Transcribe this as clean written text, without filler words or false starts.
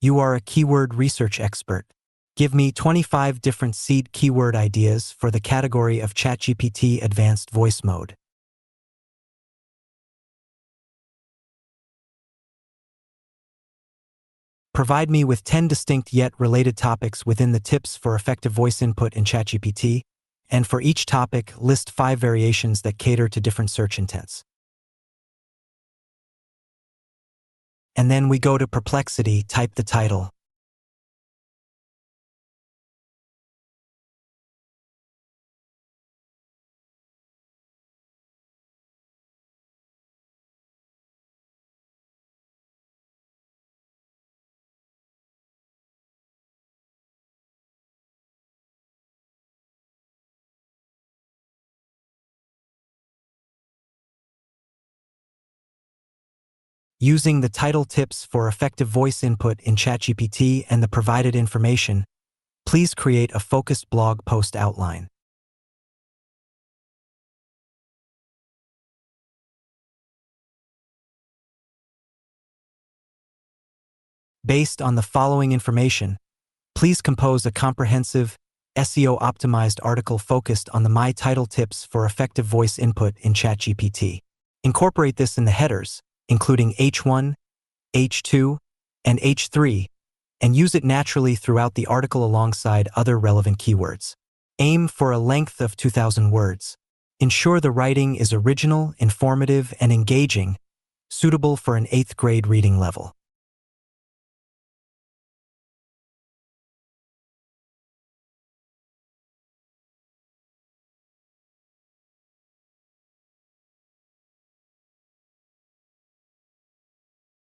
You are a keyword research expert. Give me 25 different seed keyword ideas for the category of ChatGPT Advanced Voice Mode. Provide me with 10 distinct yet related topics within the tips for effective voice input in ChatGPT, and for each topic, list 5 variations that cater to different search intents. And then we go to Perplexity, type the title. Using the title tips for effective voice input in ChatGPT and the provided information, please create a focused blog post outline. Based on the following information, please compose a comprehensive, SEO-optimized article focused on the My Title tips for effective voice input in ChatGPT. Incorporate this in the headers, including H1, H2, and H3, and use it naturally throughout the article alongside other relevant keywords. Aim for a length of 2,000 words. Ensure the writing is original, informative, and engaging, suitable for an 8th grade reading level.